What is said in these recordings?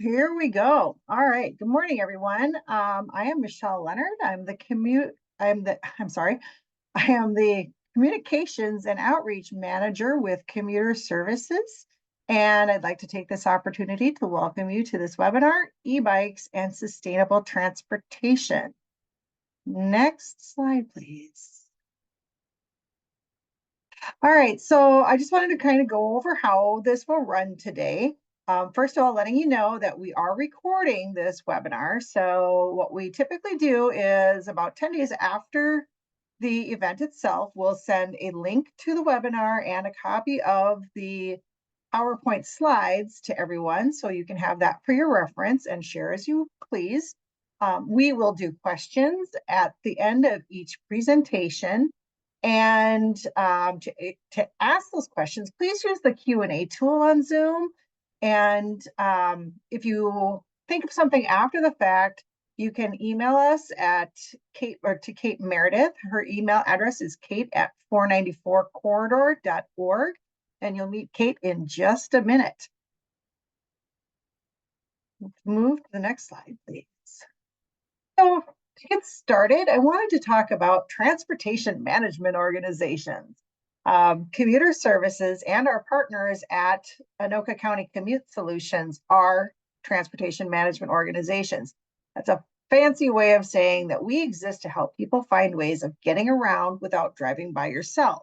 Here we go. All right. Good morning, everyone. I am Michelle Leonard. I'm sorry. I am the Communications and Outreach Manager with Commuter Services. And I'd like to take this opportunity to welcome you to this webinar, E-Bikes and Sustainable Transportation. Next slide, please. All right, so I just wanted to kind of go over how this will run today. First of all, letting you know that we are recording this webinar. So what we typically do is about 10 days after the event itself, we'll send a link to the webinar and a copy of the PowerPoint slides to everyone. So you can have that for your reference and share as you please. We will do questions at the end of each presentation. And to ask those questions, please use the Q&A tool on Zoom. And if you think of something after the fact, you can email us at Kate or to Kate Meredith. Her email address is kate@494corridor.org. And you'll meet Kate in just a minute. Let's move to the next slide, please. So to get started, I wanted to talk about transportation management organizations. Commuter Services and our partners at Anoka County Commute Solutions are transportation management organizations. That's a fancy way of saying that we exist to help people find ways of getting around without driving by yourself.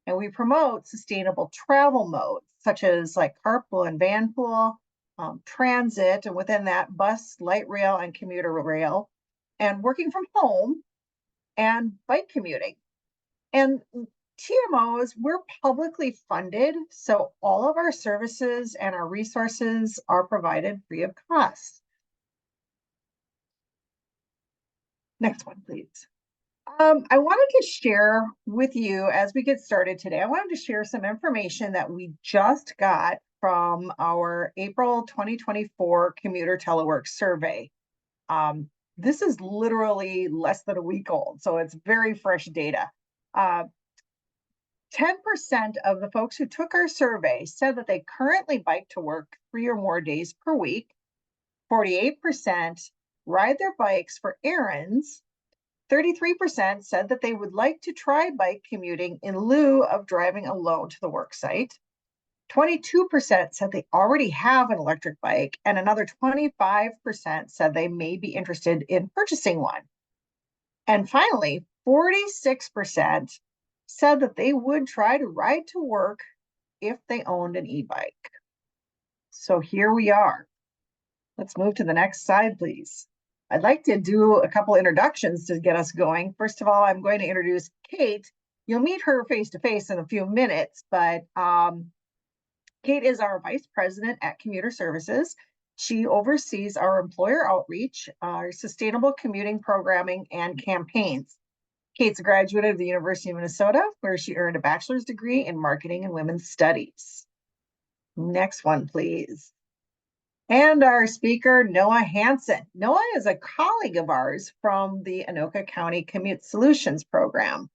And we promote sustainable travel modes, such as like carpool and vanpool, transit, and within that, bus, light rail, and commuter rail, and working from home and bike commuting. And TMOs, we're publicly funded, so all of our services and our resources are provided free of cost. Next one, please. I wanted to share with you as we get started today, I wanted to share some information that we just got from our April 2024 Commuter Telework Survey. This is literally less than a week old, so it's very fresh data. 10% of the folks who took our survey said that they currently bike to work 3 or more days per week. 48% ride their bikes for errands. 33% said that they would like to try bike commuting in lieu of driving alone to the work site. 22% said they already have an electric bike, and another 25% said they may be interested in purchasing one. And finally, 46% said that they would try to ride to work if they owned an e-bike. So here we are. Let's move to the next slide, please. I'd like to do a couple introductions to get us going. First of all, I'm going to introduce Kate. You'll meet her face-to-face in a few minutes, but Kate is our Vice President at Commuter Services. She oversees our employer outreach, our sustainable commuting programming, and campaigns. Kate's a graduate of the University of Minnesota, where she earned a bachelor's degree in marketing and women's studies. Next one, please. And our speaker, Noah Hansen. Noah is a colleague of ours from the Anoka County Commute Solutions program.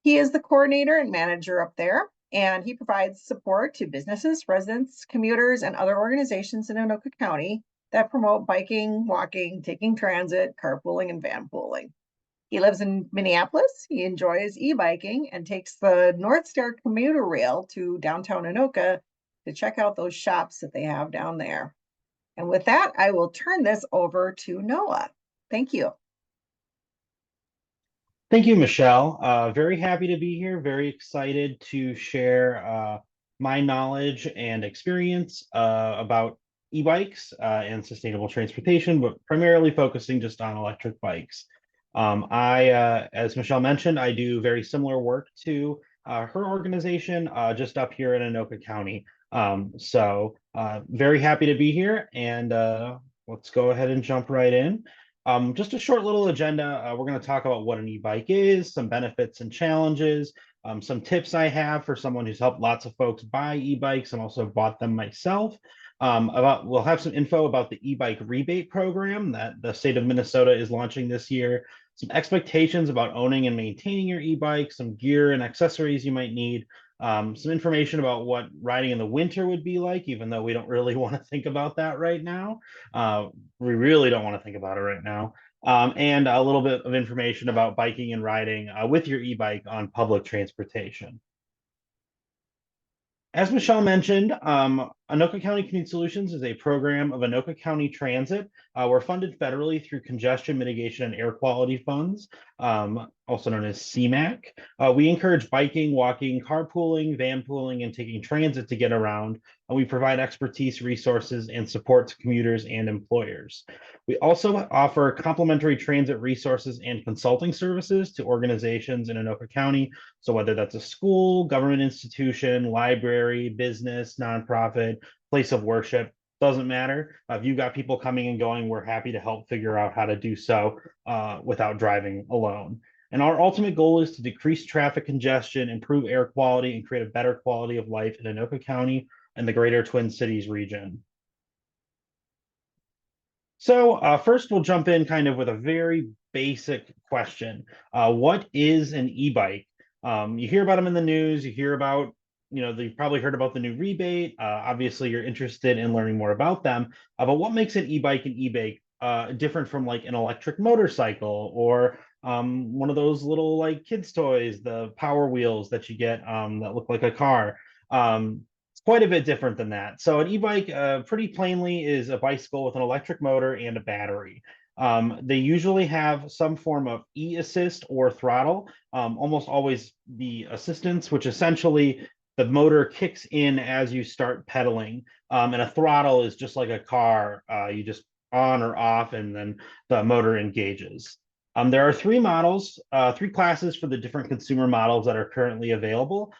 He is the coordinator and manager up there, and he provides support to businesses, residents, commuters, and other organizations in Anoka County that promote biking, walking, taking transit, carpooling, and vanpooling. He lives in Minneapolis. He enjoys e-biking and takes the North Star commuter rail to downtown Anoka to check out those shops that they have down there. And with that, I will turn this over to Noah. Thank you. Thank you, Michelle. Very happy to be here. Very excited to share my knowledge and experience about e-bikes and sustainable transportation, but primarily focusing just on electric bikes. As Michelle mentioned, I do very similar work to her organization just up here in Anoka County. Very happy to be here, and let's go ahead and jump right in. Just a short little agenda. We're going to talk about what an e-bike is, some benefits and challenges, some tips I have for someone who's helped lots of folks buy e-bikes and also bought them myself. We'll have some info about the e-bike rebate program that the state of Minnesota is launching this year, some expectations about owning and maintaining your e-bike, some gear and accessories you might need, some information about what riding in the winter would be like, even though we don't really want to think about that right now. We really don't want to think about it right now. And a little bit of information about biking and riding with your e-bike on public transportation. As Michelle mentioned, Anoka County Community Solutions is a program of Anoka County Transit. We're funded federally through Congestion Mitigation and Air Quality Funds, also known as CMAQ. We encourage biking, walking, carpooling, vanpooling, and taking transit to get around. We provide expertise, resources, and support to commuters and employers. We also offer complimentary transit resources and consulting services to organizations in Anoka County. So whether that's a school, government institution, library, business, nonprofit, place of worship, doesn't matter. If you've got people coming and going, we're happy to help figure out how to do so without driving alone. And our ultimate goal is to decrease traffic congestion, improve air quality, and create a better quality of life in Anoka County and the greater Twin Cities region. So first we'll jump in kind of with a very basic question. What is an e-bike? You hear about them in the news, you hear about, you've probably heard about the new rebate. Obviously you're interested in learning more about them, but what makes an e-bike an e-bike different from like an electric motorcycle or one of those little like kids toys, the Power Wheels that you get that look like a car? Quite a bit different than that. So an e-bike, pretty plainly, is a bicycle with an electric motor and a battery. They usually have some form of e-assist or throttle, almost always the assistance, which essentially the motor kicks in as you start pedaling. And a throttle is just like a car. You just on or off, and then the motor engages. There are three models, three classes for the different consumer models that are currently available.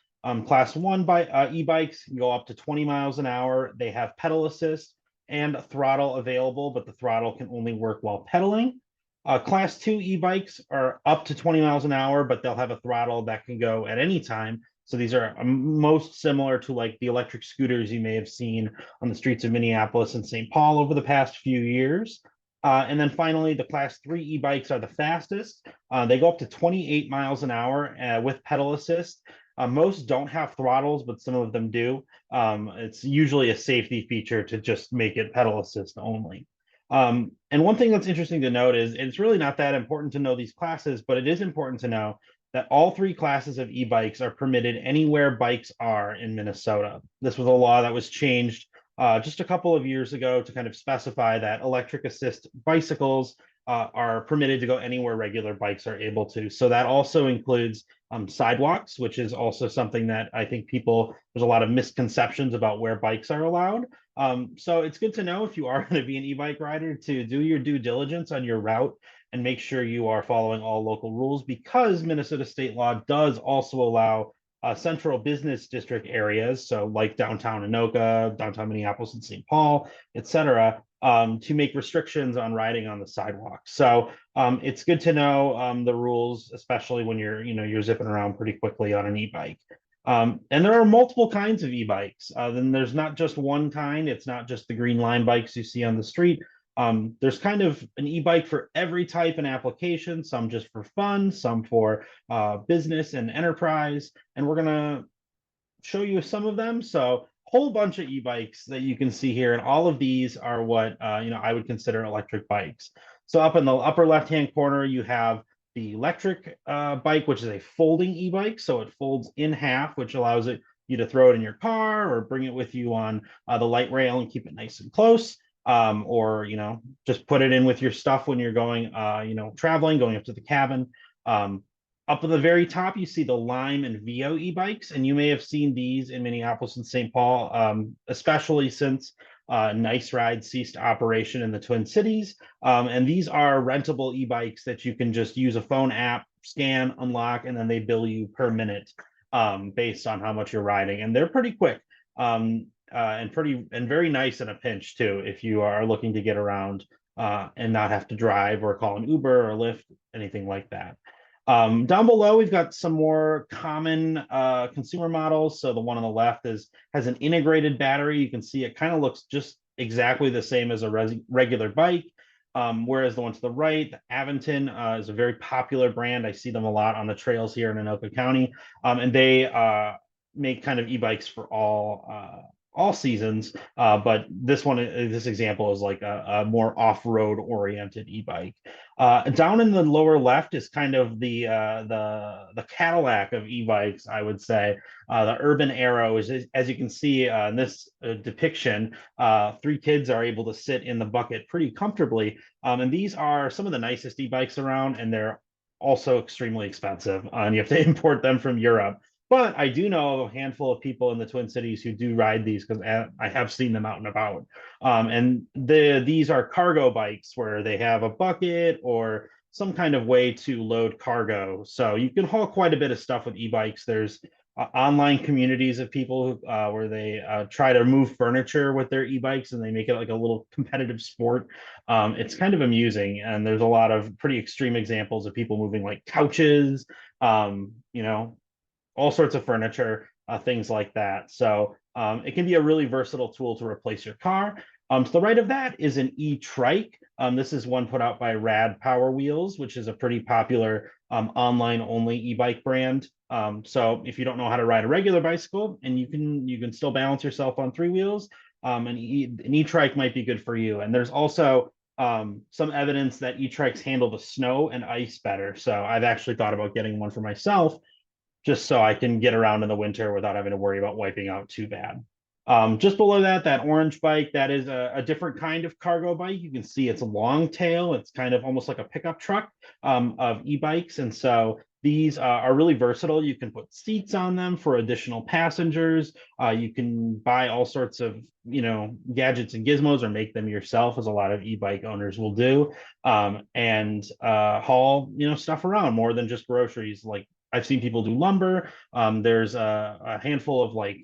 Class 1 e-bikes can go up to 20 miles an hour. They have pedal assist and throttle available, but the throttle can only work while pedaling. Class 2 e-bikes are up to 20 miles an hour, but they'll have a throttle that can go at any time. So these are most similar to like the electric scooters you may have seen on the streets of Minneapolis and St. Paul over the past few years. And then finally, the Class 3 e-bikes are the fastest. They go up to 28 miles an hour with pedal assist. Most don't have throttles, but some of them do. It's usually a safety feature to just make it pedal assist only. And one thing that's interesting to note is it's really not that important to know these classes, but it is important to know that all three classes of e-bikes are permitted anywhere bikes are in Minnesota. This was a law that was changed just a couple of years ago to kind of specify that electric assist bicycles are permitted to go anywhere regular bikes are able to. So that also includes sidewalks, which is also something that I think there's a lot of misconceptions about where bikes are allowed. So it's good to know if you are going to be an e-bike rider to do your due diligence on your route and make sure you are following all local rules, because Minnesota state law does also allow central business district areas, so like downtown Anoka, downtown Minneapolis and St. Paul, et cetera, to make restrictions on riding on the sidewalk. So it's good to know the rules, especially when you're zipping around pretty quickly on an e-bike. And there are multiple kinds of e-bikes. Then there's not just one kind. It's not just the green line bikes you see on the street. There's kind of an e-bike for every type and application, some just for fun, some for business and enterprise. And we're gonna show you some of them. So whole bunch of e-bikes that you can see here, and all of these are what I would consider electric bikes. So up in the upper left-hand corner, you have the electric bike, which is a folding e-bike. So it folds in half, which allows you to throw it in your car or bring it with you on the light rail and keep it nice and close. Or just put it in with your stuff when you're going traveling, going up to the cabin. Up at the very top, you see the Lime and Veo e-bikes, and you may have seen these in Minneapolis and St. Paul, especially since Nice Ride ceased operation in the Twin Cities. And these are rentable e-bikes that you can just use a phone app, scan, unlock, and then they bill you per minute based on how much you're riding. And they're pretty quick and very nice in a pinch too, if you are looking to get around and not have to drive or call an Uber or Lyft, anything like that. Down below, we've got some more common consumer models. So the one on the left has an integrated battery. You can see it kind of looks just exactly the same as a regular bike. Whereas the one to the right, the Aventon, is a very popular brand. I see them a lot on the trails here in Anoka County. And they make kind of e-bikes for all seasons. But this example is like a more off-road oriented e-bike. Down in the lower left is kind of the Cadillac of e-bikes, I would say. The Urban Arrow is, as you can see in this depiction, three kids are able to sit in the bucket pretty comfortably. And these are some of the nicest e-bikes around, and they're also extremely expensive, and you have to import them from Europe. But I do know a handful of people in the Twin Cities who do ride these because I have seen them out and about. And these are cargo bikes where they have a bucket or some kind of way to load cargo. So you can haul quite a bit of stuff with e-bikes. There's online communities of people where they try to move furniture with their e-bikes, and they make it like a little competitive sport. It's kind of amusing, and there's a lot of pretty extreme examples of people moving like couches, you know, all sorts of furniture, things like that. So it can be a really versatile tool to replace your car. To the right of that is an e-trike. This is one put out by Rad Power Wheels, which is a pretty popular online only e-bike brand. So if you don't know how to ride a regular bicycle, and you can still balance yourself on three wheels, an e-trike might be good for you. And there's also some evidence that e-trikes handle the snow and ice better. So I've actually thought about getting one for myself, just so I can get around in the winter without having to worry about wiping out too bad. Just below that, that orange bike, that is a different kind of cargo bike. You can see it's a long tail. It's kind of almost like a pickup truck of e-bikes. And so these are really versatile. You can put seats on them for additional passengers. You can buy all sorts of, gadgets and gizmos or make them yourself, as a lot of e-bike owners will do, and haul, stuff around more than just groceries. Like I've seen people do lumber. There's a handful of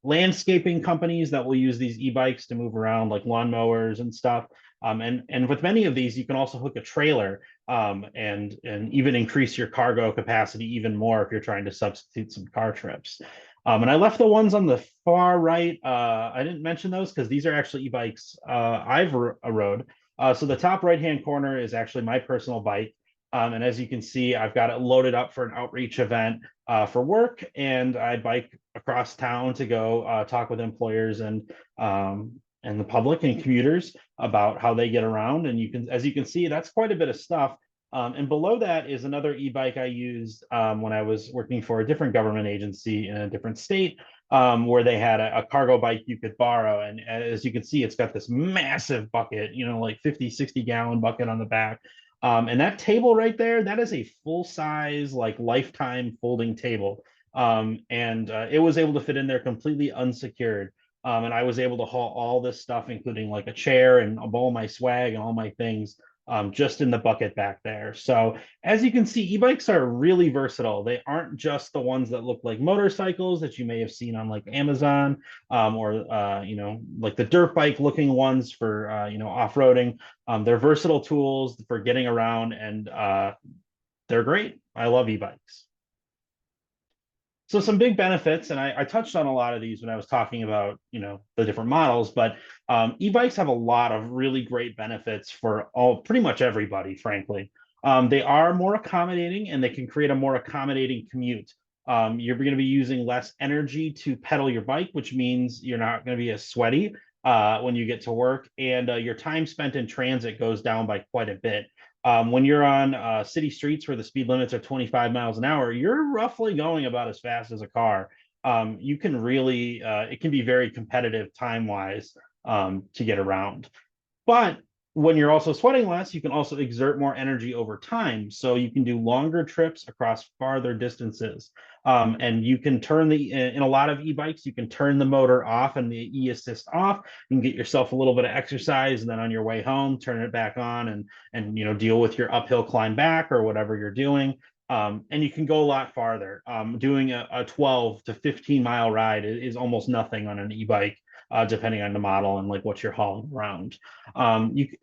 landscaping companies that will use these e-bikes to move around, like lawnmowers and stuff. And with many of these, you can also hook a trailer, and even increase your cargo capacity even more if you're trying to substitute some car trips. And I left the ones on the far right. I didn't mention those because these are actually e-bikes I've rode. So the top right-hand corner is actually my personal bike. And as you can see, I've got it loaded up for an outreach event for work, and I bike across town to go talk with employers and the public and commuters about how they get around. And as you can see, that's quite a bit of stuff. And below that is another e-bike I used when I was working for a different government agency in a different state, where they had a cargo bike you could borrow. And as you can see, it's got this massive bucket, like 50, 60 gallon bucket on the back. And that table right there, that is a full size, like lifetime folding table. And it was able to fit in there completely unsecured. And I was able to haul all this stuff, including like a chair and all my swag and all my things, just in the bucket back there. So as you can see, e-bikes are really versatile. They aren't just the ones that look like motorcycles that you may have seen on like Amazon, or like the dirt bike looking ones for off-roading. They're versatile tools for getting around, and they're great. I love e-bikes. So some big benefits, and I touched on a lot of these when I was talking about, the different models, but e-bikes have a lot of really great benefits for pretty much everybody, frankly. They are more accommodating, and they can create a more accommodating commute. You're going to be using less energy to pedal your bike, which means you're not going to be as sweaty when you get to work, and your time spent in transit goes down by quite a bit. When you're on city streets where the speed limits are 25 miles an hour, you're roughly going about as fast as a car. You can really, it can be very competitive time wise to get around. But when you're also sweating less, you can also exert more energy over time. So you can do longer trips across farther distances. And you can in a lot of e-bikes, you can turn the motor off and the e-assist off. You can get yourself a little bit of exercise, and then on your way home, turn it back on and deal with your uphill climb back or whatever you're doing. And you can go a lot farther. Doing a 12 to 15 mile ride is almost nothing on an e-bike. Depending on the model and like what you're hauling around.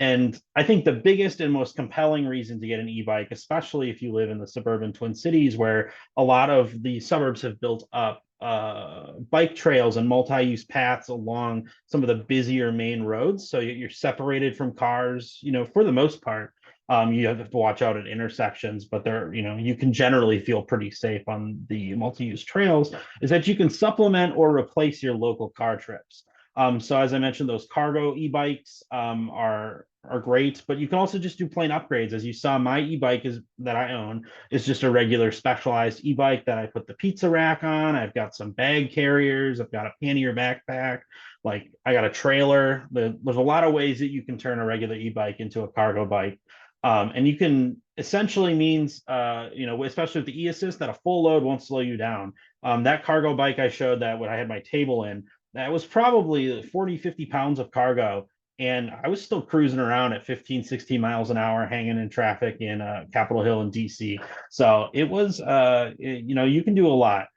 And I think the biggest and most compelling reason to get an e-bike, especially if you live in the suburban Twin Cities, where a lot of the suburbs have built up bike trails and multi-use paths along some of the busier main roads. So you're separated from cars, for the most part. You have to watch out at intersections, but you can generally feel pretty safe on the multi-use trails, is that you can supplement or replace your local car trips. So as I mentioned, those cargo e-bikes are great, but you can also just do plain upgrades. As you saw, my e-bike is that I own is just a regular specialized e-bike that I put the pizza rack on. I've got some bag carriers. I've got a pannier backpack. Like I got a trailer. There's a lot of ways that you can turn a regular e-bike into a cargo bike. And you can essentially means, especially with the e-assist, that a full load won't slow you down. That cargo bike I showed that when I had my table in, that was probably 40, 50 pounds of cargo. And I was still cruising around at 15, 16 miles an hour, hanging in traffic in Capitol Hill in DC. So it was, you can do a lot.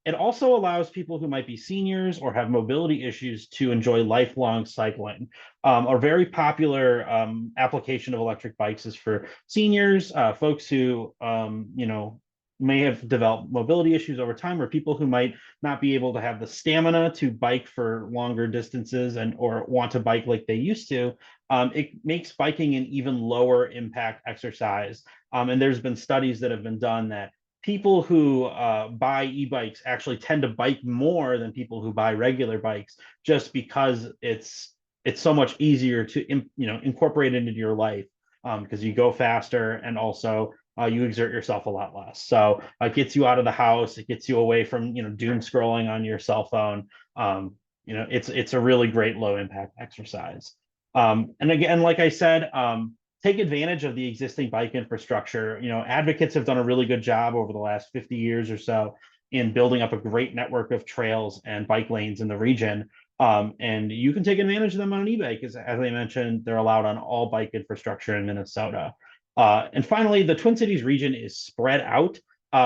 It also allows people who might be seniors or have mobility issues to enjoy lifelong cycling. A very popular application of electric bikes is for seniors, folks who, may have developed mobility issues over time, or people who might not be able to have the stamina to bike for longer distances and or want to bike like they used to. It makes biking an even lower impact exercise. And there's been studies that have been done that people who buy e-bikes actually tend to bike more than people who buy regular bikes, just because it's so much easier to incorporate it into your life, because you go faster, and also you exert yourself a lot less. So it gets you out of the house. It gets you away from doom scrolling on your cell phone. It's a really great low impact exercise. And again, like I said, take advantage of the existing bike infrastructure. Advocates have done a really good job over the last 50 years or so in building up a great network of trails and bike lanes in the region. And you can take advantage of them on an e-bike, as I mentioned, they're allowed on all bike infrastructure in Minnesota. And finally, the Twin Cities region is spread out,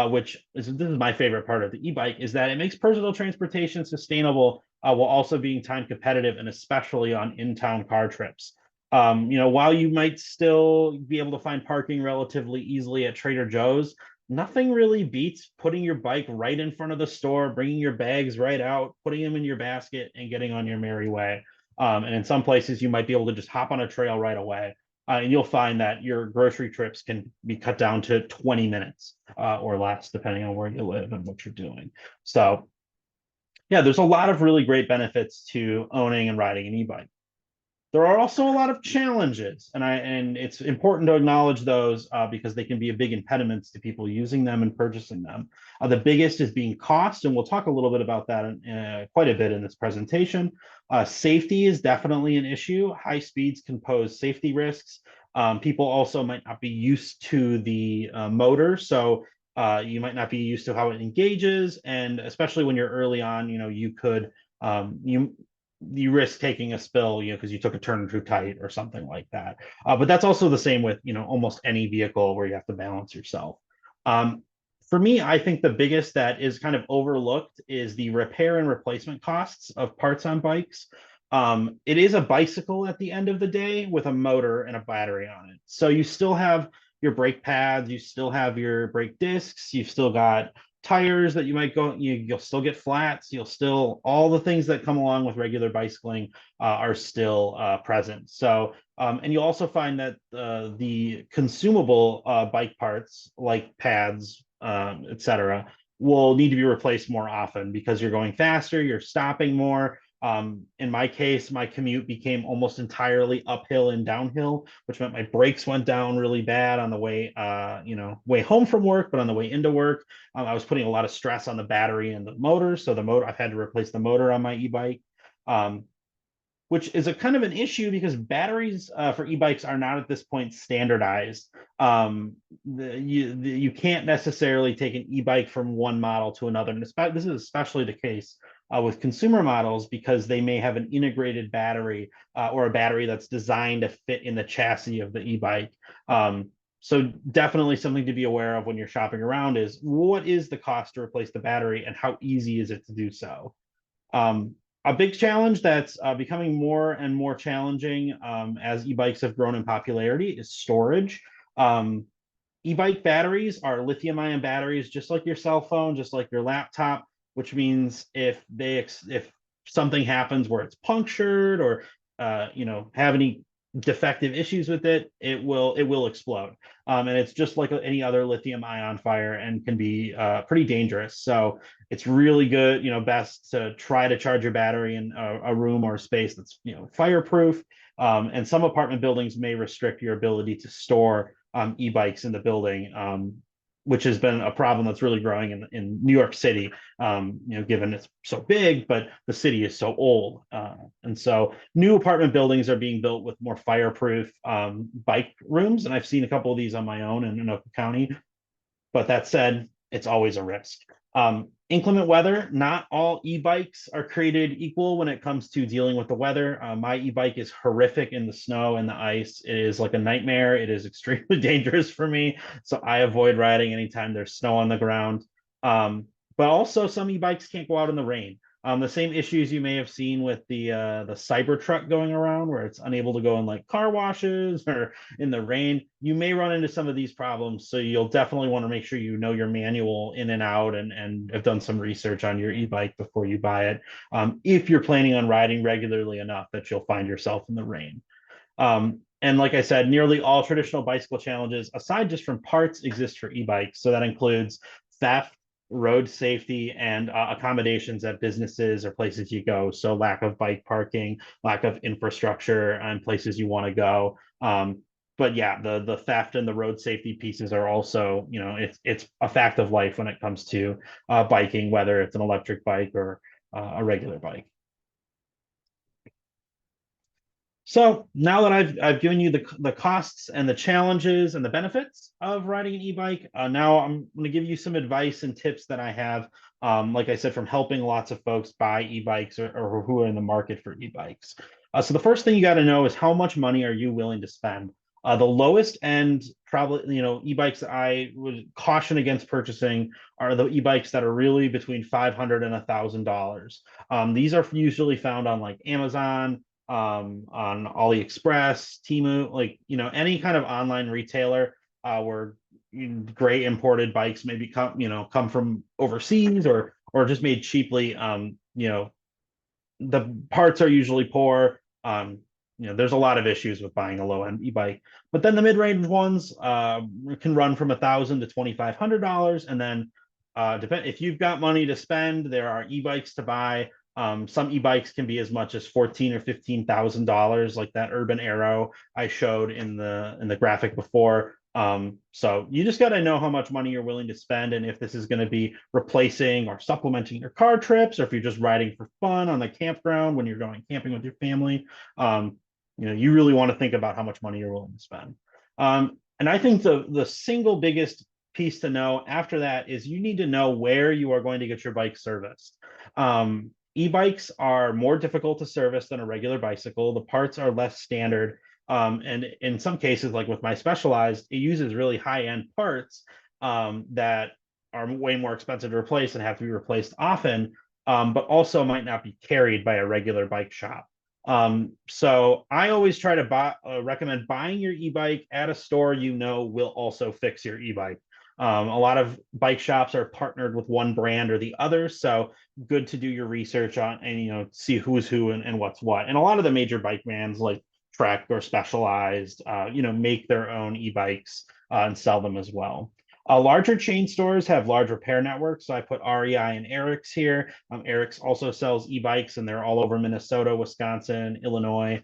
which this is my favorite part of the e-bike, is that it makes personal transportation sustainable while also being time competitive, and especially on in-town car trips. While you might still be able to find parking relatively easily at Trader Joe's, nothing really beats putting your bike right in front of the store, bringing your bags right out, putting them in your basket, and getting on your merry way. And in some places, you might be able to just hop on a trail right away. And you'll find that your grocery trips can be cut down to 20 minutes or less, depending on where you live and what you're doing. So, yeah, there's a lot of really great benefits to owning and riding an e-bike. There are also a lot of challenges, and it's important to acknowledge those because they can be a big impediments to people using them and purchasing them. The biggest is being cost, and we'll talk a little bit about that quite a bit in this presentation. Safety is definitely an issue. High speeds can pose safety risks. People also might not be used to the motor, so you might not be used to how it engages, and especially when you're early on, you could you risk taking a spill, because you took a turn too tight or something like that. But that's also the same with, almost any vehicle where you have to balance yourself. For me, I think the biggest that is kind of overlooked is the repair and replacement costs of parts on bikes. It is a bicycle at the end of the day with a motor and a battery on it. So you still have your brake pads, you still have your brake discs, you've still got tires that you might go, you'll still get flats, you'll still, all the things that come along with regular bicycling are still present. So, and you'll also find that the consumable bike parts like pads, etc., will need to be replaced more often because you're going faster, you're stopping more. In my case, my commute became almost entirely uphill and downhill, which meant my brakes went down really bad on the way, way home from work, but on the way into work, I was putting a lot of stress on the battery and the motor. So the motor, I've had to replace the motor on my e-bike, which is a kind of an issue because batteries for e-bikes are not at this point standardized. You can't necessarily take an e-bike from one model to another. And this is especially the case with consumer models because they may have an integrated battery or a battery that's designed to fit in the chassis of the e-bike. So definitely something to be aware of when you're shopping around is what is the cost to replace the battery and how easy is it to do so? A big challenge that's becoming more and more challenging as e-bikes have grown in popularity is storage. E-bike batteries are lithium-ion batteries, just like your cell phone, just like your laptop. which means if something happens where it's punctured or have any defective issues with it, it will explode. And it's just like any other lithium ion fire and can be pretty dangerous. So it's really good, best to try to charge your battery in a room or a space that's fireproof. And some apartment buildings may restrict your ability to store e-bikes in the building, which has been a problem that's really growing in New York City, given it's so big, but the city is so old. And so new apartment buildings are being built with more fireproof bike rooms. And I've seen a couple of these on my own in Oakland County. But that said, it's always a risk. Inclement weather, not all e-bikes are created equal when it comes to dealing with the weather. My e-bike is horrific in the snow and the ice. It is like a nightmare. It is extremely dangerous for me. So I avoid riding anytime there's snow on the ground. But also some e-bikes can't go out in the rain. The same issues you may have seen with the Cybertruck going around, where it's unable to go in like car washes or in the rain. You may run into some of these problems, so you'll definitely want to make sure you know your manual in and out, and have done some research on your e-bike before you buy it. If you're planning on riding regularly enough that you'll find yourself in the rain. And like I said, nearly all traditional bicycle challenges, aside just from parts, exist for e-bikes. So that includes theft, road safety, and accommodations at businesses or places you go. So lack of bike parking, lack of infrastructure and places you want to go. But yeah, the theft and the road safety pieces are also, it's a fact of life when it comes to biking, whether it's an electric bike or a regular bike. So now that I've given you the costs and the challenges and the benefits of riding an e-bike, now I'm going to give you some advice and tips that I have, like I said, from helping lots of folks buy e-bikes or who are in the market for e-bikes. So the first thing you got to know is how much money are you willing to spend? The lowest end, probably, e-bikes that I would caution against purchasing are the e-bikes that are really between $500 and $1,000. These are usually found on like Amazon, on AliExpress, Temu, like, any kind of online retailer, where great imported bikes maybe come from overseas or just made cheaply. The parts are usually poor. There's a lot of issues with buying a low end e-bike, but then the mid range ones can run from $1,000 to $2,500, and then depend if you've got money to spend, there are e-bikes to buy. Some e-bikes can be as much as $14,000 or $15,000, like that Urban Arrow I showed in the graphic before. So you just got to know how much money you're willing to spend, and if this is going to be replacing or supplementing your car trips, or if you're just riding for fun on the campground when you're going camping with your family. You really want to think about how much money you're willing to spend. And I think the single biggest piece to know after that is you need to know where you are going to get your bike serviced. E-bikes are more difficult to service than a regular bicycle. The parts are less standard. And in some cases, like with my Specialized, it uses really high-end parts that are way more expensive to replace and have to be replaced often, but also might not be carried by a regular bike shop. So I always try to recommend buying your e-bike at a store will also fix your e-bike. A lot of bike shops are partnered with one brand or the other, so good to do your research on and see who's who and what's what. And a lot of the major bike brands like Trek or Specialized, make their own e-bikes and sell them as well. Larger chain stores have large repair networks. So I put REI and Erics here. Erics also sells e-bikes, and they're all over Minnesota, Wisconsin, Illinois.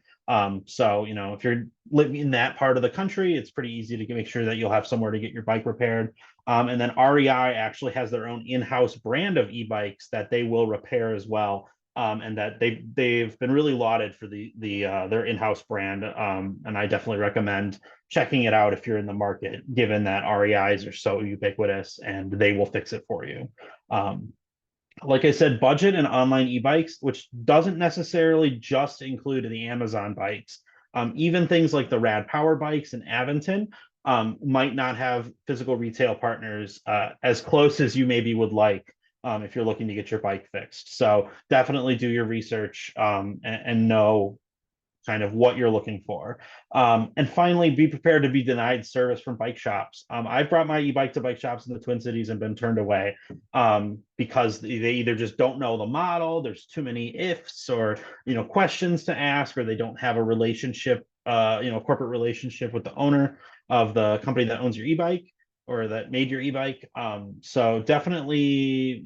So if you're living in that part of the country, it's pretty easy to make sure that you'll have somewhere to get your bike repaired. And then REI actually has their own in-house brand of e-bikes that they will repair as well. And that they've been really lauded for their in-house brand. And I definitely recommend checking it out if you're in the market, given that REIs are so ubiquitous and they will fix it for you. Like I said, budget and online e-bikes, which doesn't necessarily just include the Amazon bikes. Even things like the Rad Power bikes and Aventon might not have physical retail partners as close as you maybe would like if you're looking to get your bike fixed. So definitely do your research and know kind of what you're looking for. And finally, be prepared to be denied service from bike shops. I've brought my e-bike to bike shops in the Twin Cities and been turned away because they either just don't know the model, there's too many ifs or questions to ask, or they don't have a relationship, corporate relationship with the owner of the company that owns your e-bike or that made your e-bike. So definitely,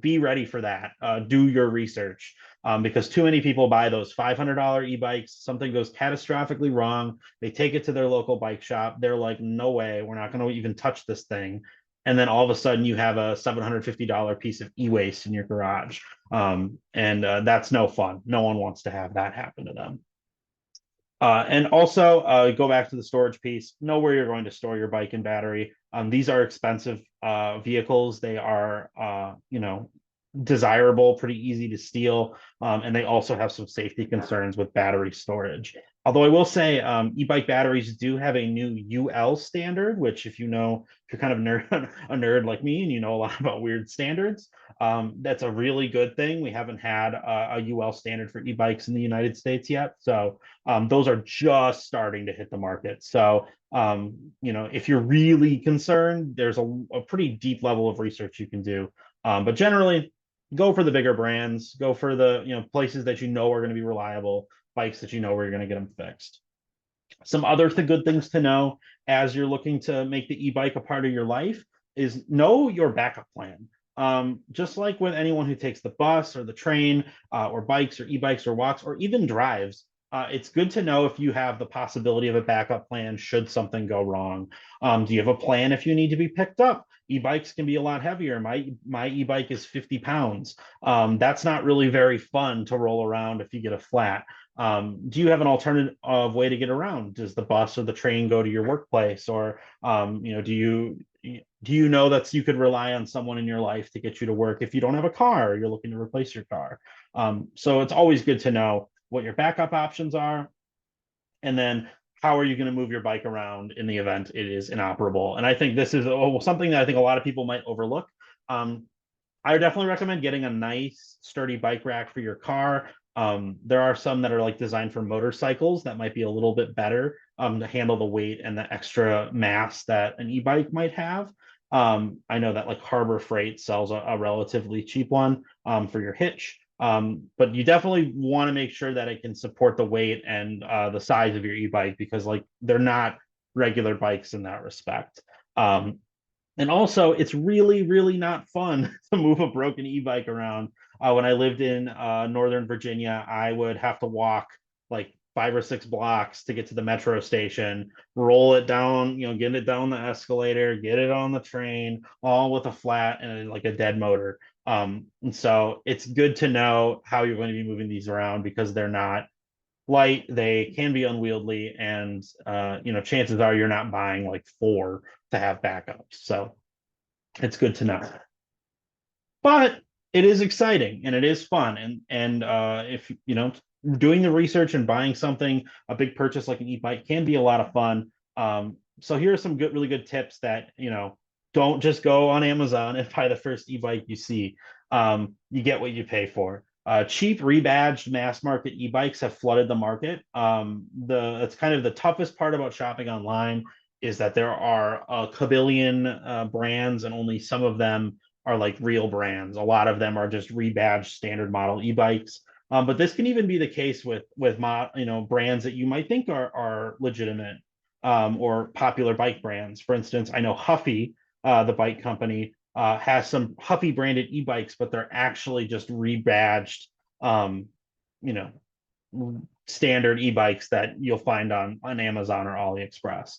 be ready for that. Do your research because too many people buy those $500 e-bikes. Something goes catastrophically wrong. They take it to their local bike shop. They're like, no way, we're not going to even touch this thing. And then all of a sudden you have a $750 piece of e-waste in your garage. And that's no fun. No one wants to have that happen to them. And also go back to the storage piece. Know where you're going to store your bike and battery. These are expensive vehicles. They are, desirable, pretty easy to steal, and they also have some safety concerns with battery storage. Although I will say, e-bike batteries do have a new UL standard, which if you're kind of a nerd like me and you know a lot about weird standards, that's a really good thing. We haven't had a UL standard for e-bikes in the United States yet, so those are just starting to hit the market. So if you're really concerned, there's a pretty deep level of research you can do. But generally, go for the bigger brands, go for the places that are going to be reliable, bikes that where you're going to get them fixed. Some other good things to know as you're looking to make the e-bike a part of your life is know your backup plan. Just like with anyone who takes the bus or the train or bikes or e-bikes or walks or even drives, it's good to know if you have the possibility of a backup plan should something go wrong. Do you have a plan if you need to be picked up? E-bikes can be a lot heavier. My e-bike is 50 pounds. That's not really very fun to roll around if you get a flat. Do you have an alternative way to get around? Does the bus or the train go to your workplace, or do you know that you could rely on someone in your life to get you to work if you don't have a car or you're looking to replace your car? So it's always good to know what your backup options are, and then how are you going to move your bike around in the event it is inoperable. And I think this is something that I think a lot of people might overlook. I would definitely recommend getting a nice sturdy bike rack for your car. There are some that are like designed for motorcycles that might be a little bit better to handle the weight and the extra mass that an e-bike might have. I know that like Harbor Freight sells a relatively cheap one for your hitch. But you definitely want to make sure that it can support the weight and the size of your e-bike, because like they're not regular bikes in that respect. And also, it's really, really not fun to move a broken e-bike around. When I lived in Northern Virginia, I would have to walk like 5 or 6 blocks to get to the metro station, roll it down, get it down the escalator, get it on the train, all with a flat and like a dead motor. And so it's good to know how you're going to be moving these around, because they're not light, they can be unwieldy, and chances are you're not buying like 4 to have backups. So it's good to know. But it is exciting and it is fun. And if doing the research and buying something, a big purchase like an e-bike, can be a lot of fun. So here are some really good tips that don't just go on Amazon and buy the first e-bike you see. You get what you pay for. Cheap rebadged mass market e-bikes have flooded the market. It's kind of the toughest part about shopping online is that there are a kabillion brands, and only some of them are like real brands. A lot of them are just rebadged standard model e-bikes. But this can even be the case with brands that you might think are legitimate or popular bike brands. For instance, I know Huffy, the bike company, has some Huffy branded e-bikes, but they're actually just rebadged, standard e-bikes that you'll find on Amazon or AliExpress,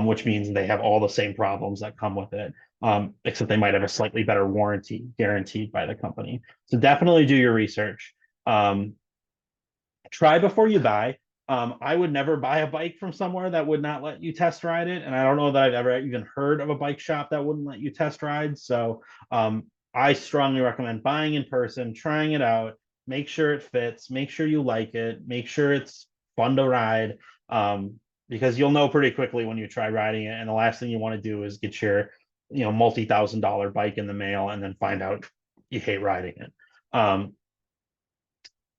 which means they have all the same problems that come with it, except they might have a slightly better warranty guaranteed by the company. So definitely do your research. Try before you buy. I would never buy a bike from somewhere that would not let you test ride it. And I don't know that I've ever even heard of a bike shop that wouldn't let you test ride. So I strongly recommend buying in person, trying it out, make sure it fits, make sure you like it, make sure it's fun to ride, because you'll know pretty quickly when you try riding it. And the last thing you want to do is get your multi-$1,000 bike in the mail and then find out you hate riding it.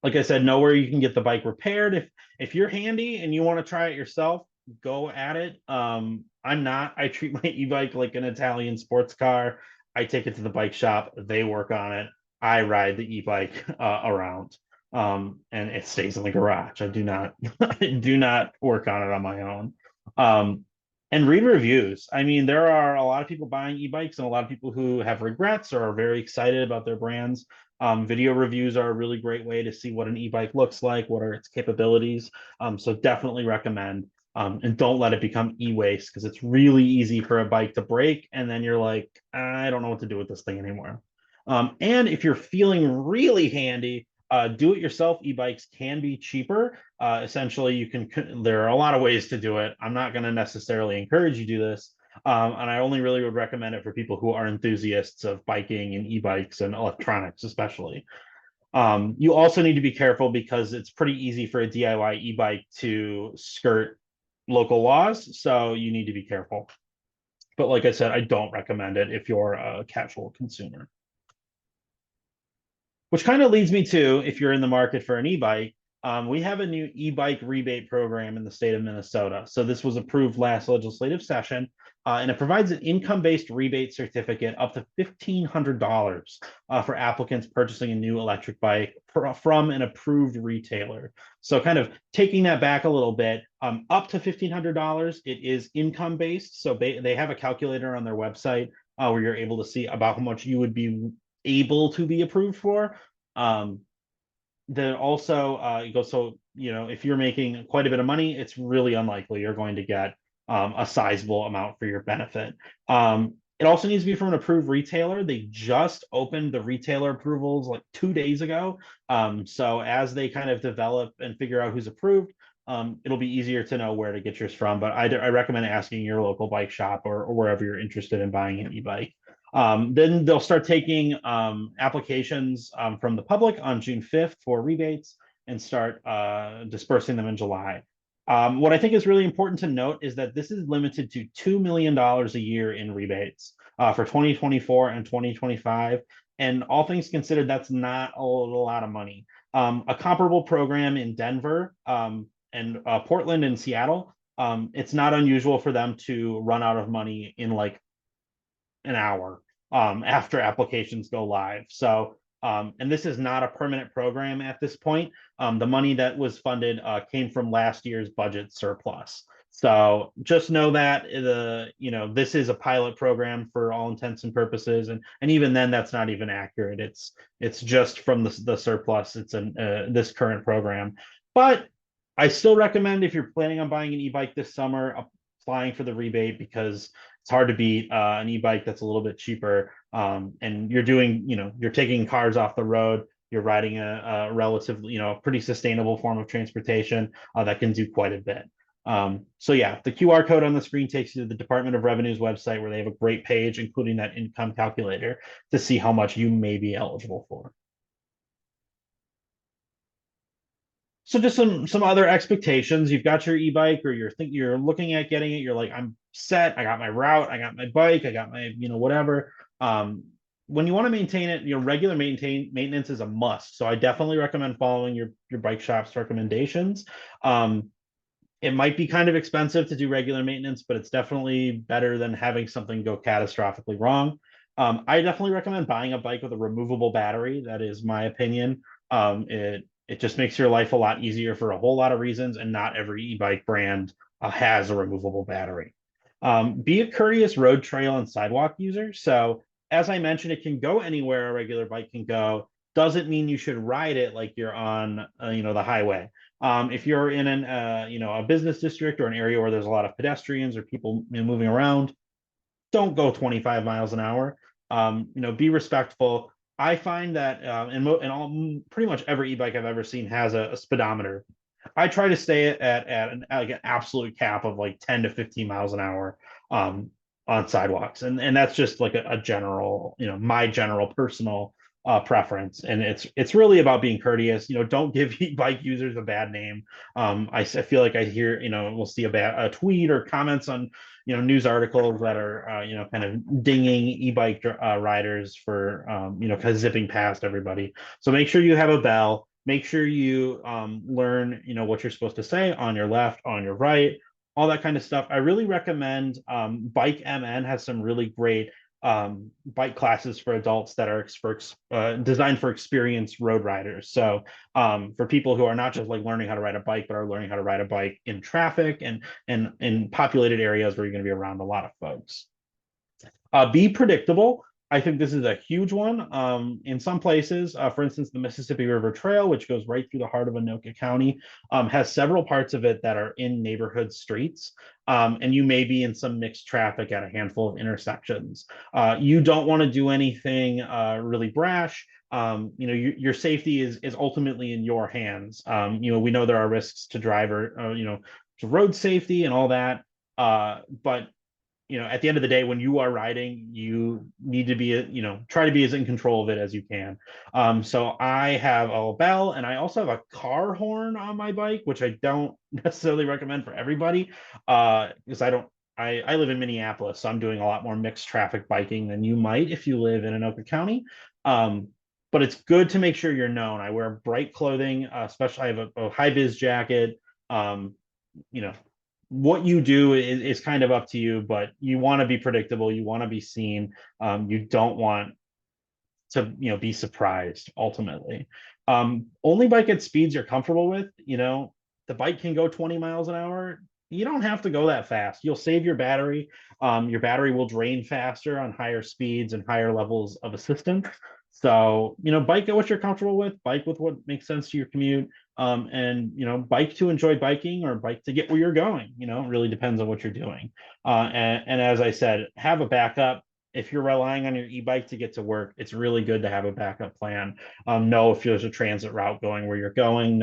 Like I said, know where you can get the bike repaired If you're handy and you want to try it yourself, go at it. I'm not. I treat my e-bike like an Italian sports car. I take it to the bike shop. They work on it. I ride the e-bike around, and it stays in the garage. I do not, I do not work on it on my own. Um, and read reviews. I mean, there are a lot of people buying e-bikes and a lot of people who have regrets or are very excited about their brands. Video reviews are a really great way to see what an e-bike looks like, what are its capabilities. So definitely recommend. And don't let it become e-waste because it's really easy for a bike to break and then you're like, I don't know what to do with this thing anymore. And if you're feeling really handy, do-it-yourself e-bikes can be cheaper. Essentially, you can. There are a lot of ways to do it. I'm not going to necessarily encourage you to do this, and I only really would recommend it for people who are enthusiasts of biking and e-bikes and electronics, especially. You also need to be careful because it's pretty easy for a DIY e-bike to skirt local laws, so you need to be careful. But like I said, I don't recommend it if you're a casual consumer. Which kind of leads me to, if you're in the market for an e-bike, we have a new e-bike rebate program in the state of Minnesota. So this was approved last legislative session, and it provides an income-based rebate certificate up to $1,500 for applicants purchasing a new electric bike from an approved retailer. So kind of taking that back a little bit, up to $1,500, it is income-based. So they have a calculator on their website where you're able to see about how much you would be able to be approved for. Um, then also it goes, so if you're making quite a bit of money, it's really unlikely you're going to get a sizable amount for your benefit. It also needs to be from an approved retailer. They just opened the retailer approvals like 2 days ago. So as they kind of develop and figure out who's approved, it'll be easier to know where to get yours from. But I recommend asking your local bike shop or wherever you're interested in buying an e-bike. Then they'll start taking applications from the public on June 5th for rebates and start dispersing them in July. What I think is really important to note is that this is limited to $2 million a year in rebates for 2024 and 2025. And all things considered, that's not a lot of money. A comparable program in Denver and Portland and Seattle, it's not unusual for them to run out of money in like an hour after applications go live. So, and this is not a permanent program at this point. The money that was funded came from last year's budget surplus. So just know that this is a pilot program for all intents and purposes, and even then that's not even accurate. It's just from the surplus. It's this current program, but I still recommend if you're planning on buying an e-bike this summer, applying for the rebate because it's hard to beat an e-bike that's a little bit cheaper. And you're doing, you're taking cars off the road. You're riding a relatively, pretty sustainable form of transportation that can do quite a bit. So yeah, the QR code on the screen takes you to the Department of Revenue's website where they have a great page, including that income calculator to see how much you may be eligible for. So just some other expectations. You've got your e-bike or you're looking at getting it. You're like, I'm set. I got my route. I got my bike. I got my, whatever. When you want to maintain it, regular maintenance is a must. So I definitely recommend following your bike shop's recommendations. It might be kind of expensive to do regular maintenance, but it's definitely better than having something go catastrophically wrong. I definitely recommend buying a bike with a removable battery. That is my opinion. It just makes your life a lot easier for a whole lot of reasons, and not every e-bike brand has a removable battery. Be a courteous road, trail, and sidewalk user. So as I mentioned, it can go anywhere a regular bike can go. Doesn't mean you should ride it like you're on, the highway. If you're in a business district or an area where there's a lot of pedestrians or people moving around, don't go 25 miles an hour. Be respectful. I find that pretty much every e-bike I've ever seen has a speedometer. I try to stay at like an absolute cap of like 10 to 15 miles an hour on sidewalks, and that's just like a general, my general personal preference. And it's really about being courteous. Don't give bike users a bad name. I feel like I hear, we'll see a tweet or comments on news articles that are kind of dinging e-bike riders for kind of zipping past everybody. So make sure you have a bell. Make sure you learn, what you're supposed to say on your left, on your right, all that kind of stuff. I really recommend Bike MN has some really great bike classes for adults that are designed for experienced road riders. So for people who are not just like learning how to ride a bike, but are learning how to ride a bike in traffic and in populated areas where you're going to be around a lot of folks. Be predictable. I think this is a huge one. In some places, for instance, the Mississippi River Trail, which goes right through the heart of Anoka County, has several parts of it that are in neighborhood streets. And you may be in some mixed traffic at a handful of intersections. You don't want to do anything really brash. Your safety is ultimately in your hands. We know there are risks to driver, to road safety and all that. But at the end of the day, when you are riding, you need to be, try to be as in control of it as you can. So I have a bell and I also have a car horn on my bike, which I don't necessarily recommend for everybody, because I live in Minneapolis, so I'm doing a lot more mixed traffic biking than you might if you live in Anoka County. But it's good to make sure you're known. I wear bright clothing, especially I have a high vis jacket. You know, what you do is kind of up to you, but you want to be predictable. You want to be seen. You don't want to, be surprised ultimately. Only bike at speeds you're comfortable with. The bike can go 20 miles an hour. You don't have to go that fast. You'll save your battery. Your battery will drain faster on higher speeds and higher levels of assistance. So, bike at what you're comfortable with, bike with what makes sense to your commute. And bike to enjoy biking or bike to get where you're going. It really depends on what you're doing. And as I said, have a backup. If you're relying on your e-bike to get to work, it's really good to have a backup plan. Know if there's a transit route going where you're going.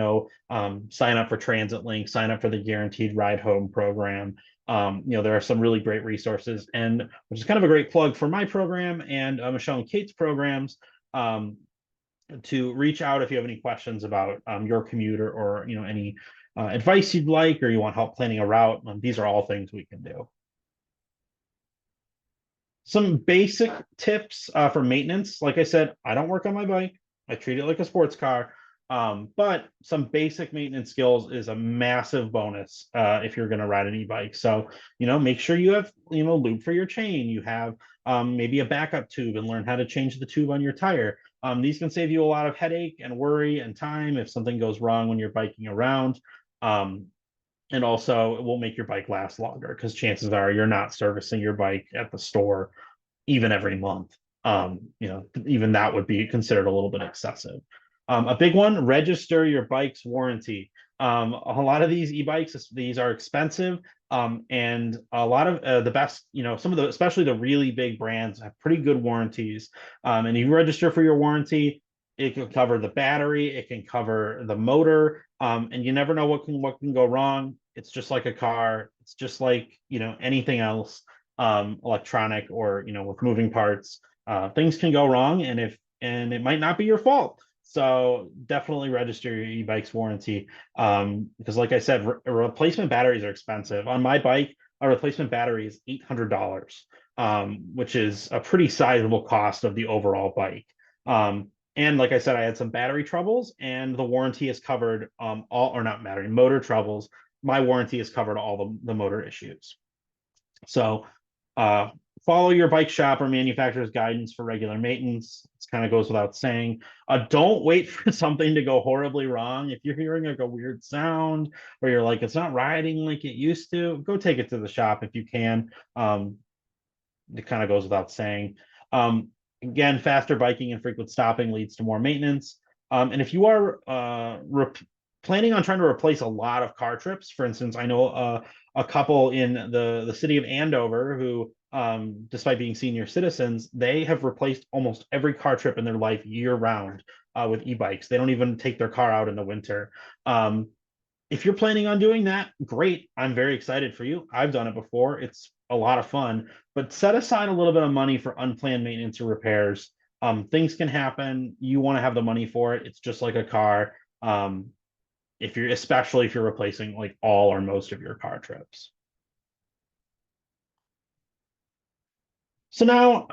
Sign up for Transit Link, sign up for the Guaranteed Ride Home program. There are some really great resources, and which is kind of a great plug for my program and Michelle and Kate's programs. To reach out if you have any questions about your commute or any advice you'd like, or you want help planning a route. These are all things we can do. Some basic tips for maintenance. Like I said, I don't work on my bike. I treat it like a sports car. But some basic maintenance skills is a massive bonus if you're going to ride an e-bike. So, make sure you have, lube for your chain. You have maybe a backup tube and learn how to change the tube on your tire. These can save you a lot of headache and worry and time if something goes wrong when you're biking around. And also, it will make your bike last longer because chances are you're not servicing your bike at the store even every month. Even that would be considered a little bit excessive. A big one, register your bike's warranty. A lot of these e-bikes, these are expensive. And a lot of the best, some of the, especially the really big brands have pretty good warranties. And you register for your warranty, it can cover the battery, it can cover the motor, and you never know what can go wrong. It's just like a car. It's just like, anything else, electronic or, with moving parts. Things can go wrong, and it might not be your fault. So definitely register your e-bike's warranty. Because like I said, replacement batteries are expensive. On my bike, a replacement battery is $800, which is a pretty sizable cost of the overall bike. And like I said, I had some battery troubles, and the warranty is covered motor troubles. My warranty has covered all the motor issues. So follow your bike shop or manufacturer's guidance for regular maintenance. It kind of goes without saying. Don't wait for something to go horribly wrong. If you're hearing like a weird sound or you're like, it's not riding like it used to, go take it to the shop if you can. It kind of goes without saying. Again, faster biking and frequent stopping leads to more maintenance. And if you are planning on trying to replace a lot of car trips, for instance, I know a couple in the city of Andover who, despite being senior citizens, they have replaced almost every car trip in their life year round with e-bikes. They don't even take their car out in the winter. If you're planning on doing that, great. I'm very excited for you. I've done it before. It's a lot of fun, but set aside a little bit of money for unplanned maintenance or repairs. Things can happen. You want to have the money for it. It's just like a car. Especially if you're replacing like all or most of your car trips. So now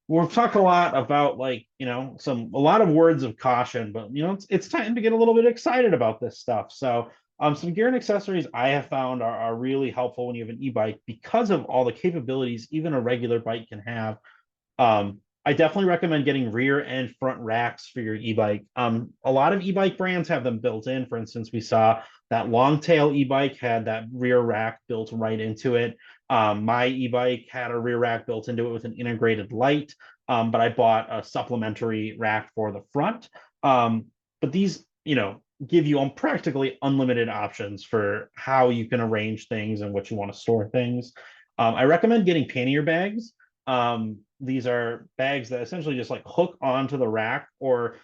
we've talked a lot about, like, a lot of words of caution, but it's time to get a little bit excited about this stuff. So some gear and accessories I have found are really helpful when you have an e-bike because of all the capabilities even a regular bike can have. I definitely recommend getting rear and front racks for your e-bike. A lot of e-bike brands have them built in. For instance, we saw that Longtail e-bike had that rear rack built right into it. My e-bike had a rear rack built into it with an integrated light, but I bought a supplementary rack for the front. But these, give you practically unlimited options for how you can arrange things and what you want to store things. I recommend getting pannier bags. These are bags that essentially just like hook onto the rack, or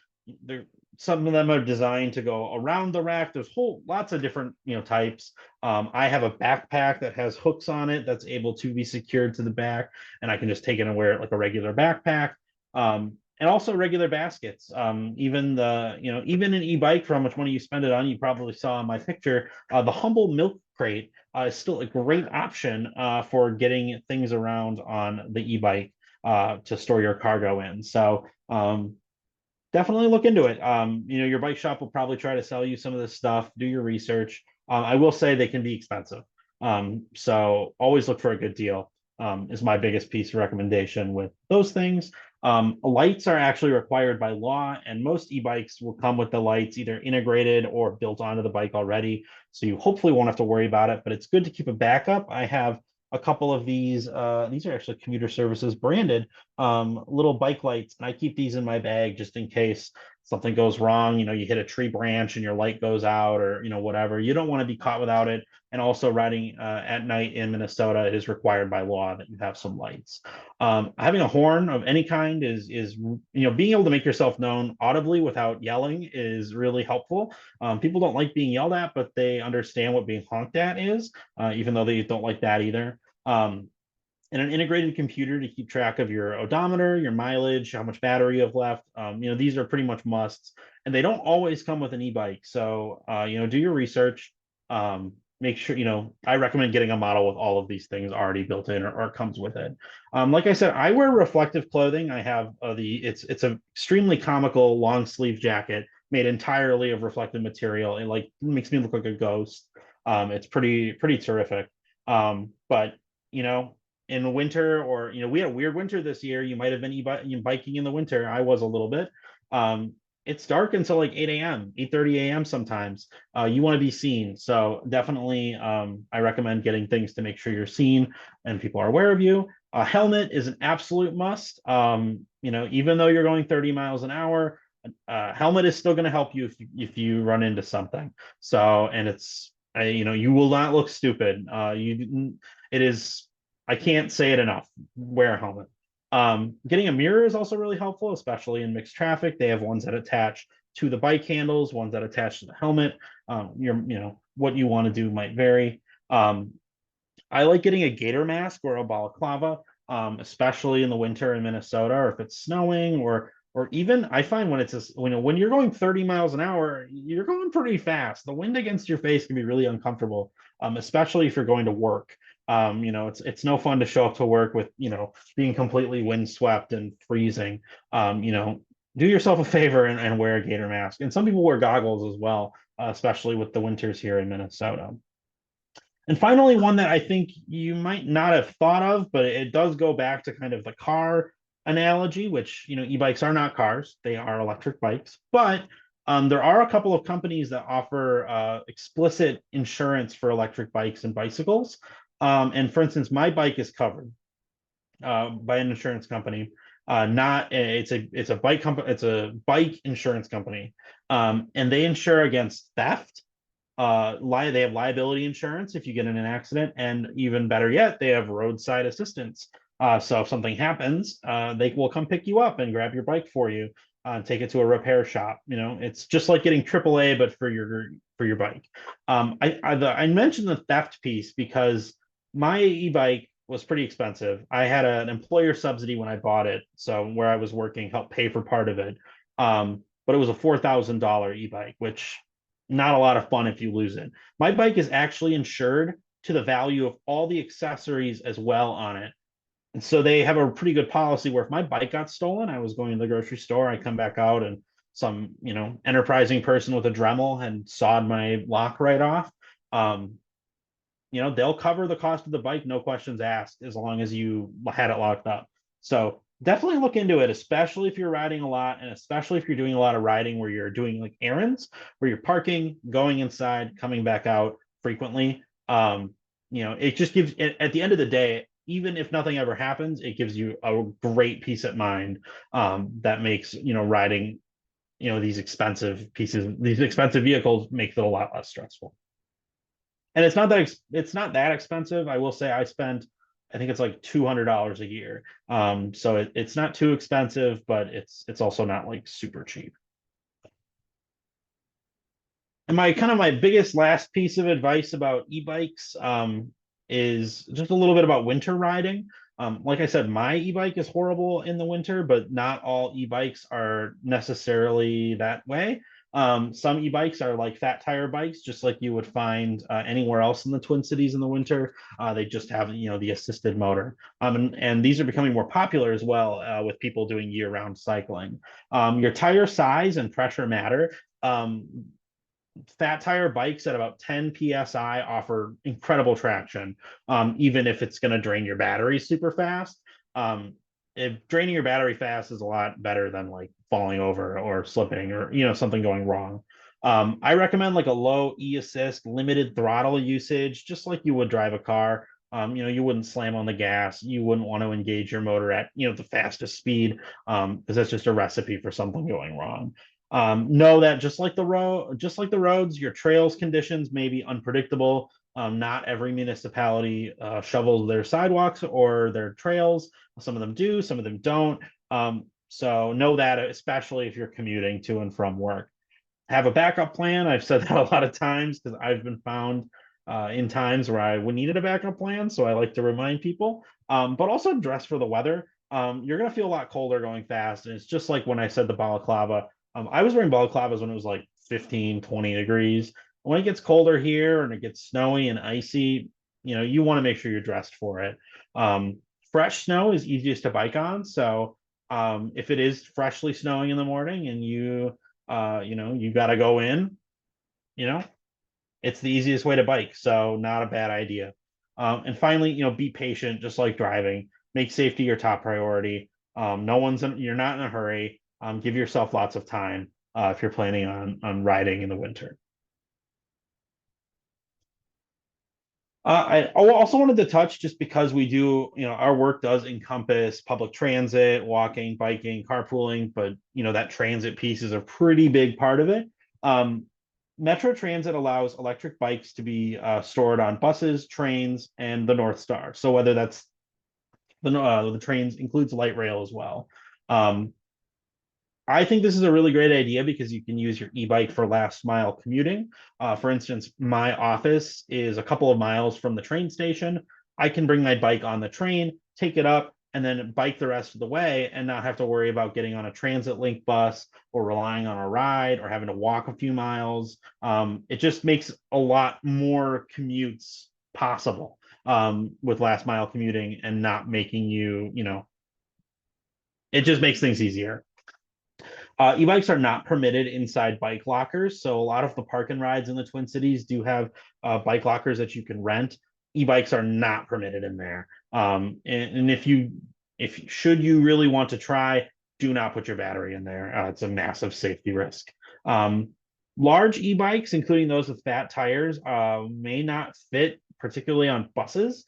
they're some of them are designed to go around the rack. There's lots of different types. I have a backpack that has hooks on it that's able to be secured to the back, and I can just take it and wear it like a regular backpack. And also regular baskets. Even an e-bike, from which one you spend it on, you probably saw in my picture, the Humble Milk Crate is still a great option for getting things around on the e-bike to store your cargo in. So definitely look into it. Your bike shop will probably try to sell you some of this stuff. Do your research. I will say they can be expensive. So always look for a good deal. Is my biggest piece of recommendation with those things. Lights are actually required by law, and most e-bikes will come with the lights either integrated or built onto the bike already. So you hopefully won't have to worry about it, but it's good to keep a backup. I have a couple of these. These are actually Commuter Services branded little bike lights, and I keep these in my bag just in case something goes wrong. You hit a tree branch and your light goes out, or whatever. You don't want to be caught without it. And also riding at night in Minnesota, it is required by law that you have some lights. Having a horn of any kind is being able to make yourself known audibly without yelling is really helpful. People don't like being yelled at, but they understand what being honked at is, even though they don't like that either. And an integrated computer to keep track of your odometer, your mileage, how much battery you have left. These are pretty much musts, and they don't always come with an e-bike. So, do your research. Make sure, I recommend getting a model with all of these things already built in, or comes with it. Like I said, I wear reflective clothing. I have it's an extremely comical long sleeve jacket made entirely of reflective material. It like makes me look like a ghost. It's pretty terrific. But you know, in winter, or we had a weird winter this year. You might have been biking in the winter. I was a little bit. It's dark until like 8 a.m., 8:30 a.m. sometimes. You want to be seen. So definitely I recommend getting things to make sure you're seen and people are aware of you. A helmet is an absolute must. Even though you're going 30 miles an hour, helmet is still going to help you if you run into something. So, and you will not look stupid. It is, I can't say it enough. Wear a helmet. Getting a mirror is also really helpful, especially in mixed traffic. They have ones that attach to the bike handles, ones that attach to the helmet. What you want to do might vary. I like getting a gator mask or a balaclava, especially in the winter in Minnesota, or if it's snowing, or even I find when when you're going 30 miles an hour, you're going pretty fast. The wind against your face can be really uncomfortable, especially if you're going to work. It's no fun to show up to work with being completely windswept and freezing. Do yourself a favor and wear a gator mask. And some people wear goggles as well, especially with the winters here in Minnesota. And finally, one that I think you might not have thought of, but it does go back to kind of the car analogy, which, e-bikes are not cars, they are electric bikes. But there are a couple of companies that offer explicit insurance for electric bikes and bicycles. And for instance, my bike is covered by an insurance company. Not it's a bike company, it's a bike insurance company, and they insure against theft. They have liability insurance if you get in an accident, and even better yet, they have roadside assistance. So if something happens, they will come pick you up and grab your bike for you, take it to a repair shop. It's just like getting AAA, but for your bike. I mentioned the theft piece because my e-bike was pretty expensive. I had an employer subsidy when I bought it, so where I was working helped pay for part of it. But it was a $4,000 e-bike, which not a lot of fun if you lose it. My bike is actually insured to the value of all the accessories as well on it. And so they have a pretty good policy where if my bike got stolen, I was going to the grocery store, I come back out and some, enterprising person with a Dremel had sawed my lock right off. Um, they'll cover the cost of the bike, no questions asked, as long as you had it locked up. So definitely look into it, especially if you're riding a lot, and especially if you're doing a lot of riding where you're doing like errands, where you're parking, going inside, coming back out frequently. It just gives at the end of the day, even if nothing ever happens, it gives you a great peace of mind that makes riding these expensive vehicles makes it a lot less stressful. And it's not that expensive. I will say I think it's like $200 a year. So it's not too expensive, but it's also not like super cheap. And my biggest last piece of advice about e-bikes is just a little bit about winter riding. Like I said, my e-bike is horrible in the winter, but not all e-bikes are necessarily that way. Some e-bikes are like fat tire bikes, just like you would find anywhere else in the Twin Cities in the winter. They just have, the assisted motor. And these are becoming more popular as well with people doing year-round cycling. Your tire size and pressure matter. Fat tire bikes at about 10 psi offer incredible traction, even if it's going to drain your battery super fast. If draining your battery fast is a lot better than like falling over or slipping or something going wrong. I recommend like a low e-assist, limited throttle usage, just like you would drive a car. You wouldn't slam on the gas. You wouldn't want to engage your motor at the fastest speed, because that's just a recipe for something going wrong. Know that just like the roads, your trails conditions may be unpredictable. Not every municipality shovels their sidewalks or their trails. Some of them do, some of them don't. So know that, especially if you're commuting to and from work. Have a backup plan. I've said that a lot of times because I've been found in times where I would needed a backup plan. So I like to remind people, but also dress for the weather. You're going to feel a lot colder going fast. And it's just like when I said the balaclava. I was wearing balaclavas when it was like 15, 20 degrees. When it gets colder here and it gets snowy and icy, you want to make sure you're dressed for it. Fresh snow is easiest to bike on. So if it is freshly snowing in the morning and you got to go in, you know, it's the easiest way to bike. So not a bad idea. And finally, be patient, just like driving. Make safety your top priority. You're not in a hurry. Give yourself lots of time if you're planning on riding in the winter. I also wanted to touch just because we do, our work does encompass public transit, walking, biking, carpooling, but that transit piece is a pretty big part of it. Um, Metro Transit allows electric bikes to be stored on buses, trains, and the North Star. So whether that's the trains includes light rail as well. Um, I think this is a really great idea because you can use your e-bike for last mile commuting. For instance, my office is a couple of miles from the train station. I can bring my bike on the train, take it up, and then bike the rest of the way and not have to worry about getting on a transit link bus or relying on a ride or having to walk a few miles. It just makes a lot more commutes possible with last mile commuting and not making it just makes things easier. E-bikes are not permitted inside bike lockers, so a lot of the park and rides in the Twin Cities do have bike lockers that you can rent. E-bikes are not permitted in there. And if should you really want to try, do not put your battery in there. It's a massive safety risk. Large e-bikes, including those with fat tires, may not fit particularly on buses.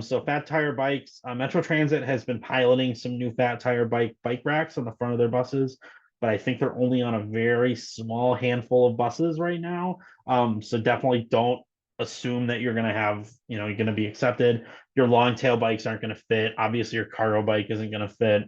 So fat tire bikes, Metro Transit has been piloting some new fat tire bike racks on the front of their buses, but I think they're only on a very small handful of buses right now. So definitely don't assume that you're going to have, you're going to be accepted. Your long tail bikes aren't going to fit. Obviously, your cargo bike isn't going to fit.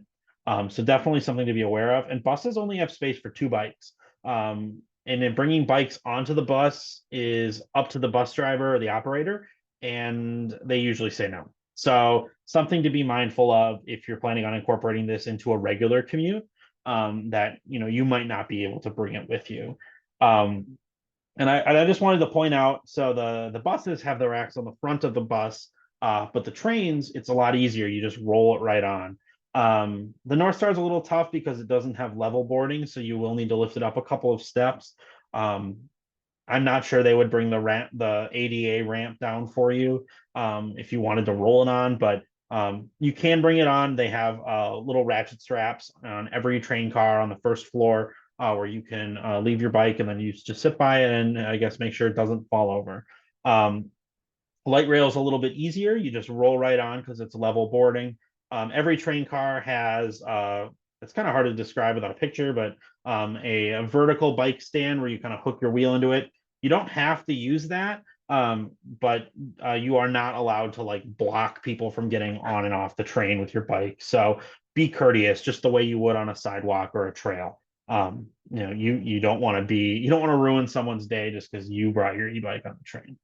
So definitely something to be aware of. And buses only have space for two bikes. And then bringing bikes onto the bus is up to the bus driver or the operator, and they usually say no. So something to be mindful of if you're planning on incorporating this into a regular commute, that you might not be able to bring it with you. And I just wanted to point out, so the buses have the racks on the front of the bus, But the trains, it's a lot easier. You just roll it right on. The North Star is a little tough because it doesn't have level boarding, so you will need to lift it up a couple of steps. Um, I'm not sure they would bring the ADA ramp down for you if you wanted to roll it on, but you can bring it on. They have little ratchet straps on every train car on the first floor where you can leave your bike and then you just sit by it and I guess make sure it doesn't fall over. Light rail is a little bit easier. You just roll right on because it's level boarding. Every train car has it's kind of hard to describe without a picture, but a vertical bike stand where you kind of hook your wheel into it. You don't have to use that, but you are not allowed to like block people from getting on and off the train with your bike. So be courteous, just the way you would on a sidewalk or a trail. You don't want to ruin someone's day just because you brought your e-bike on the train.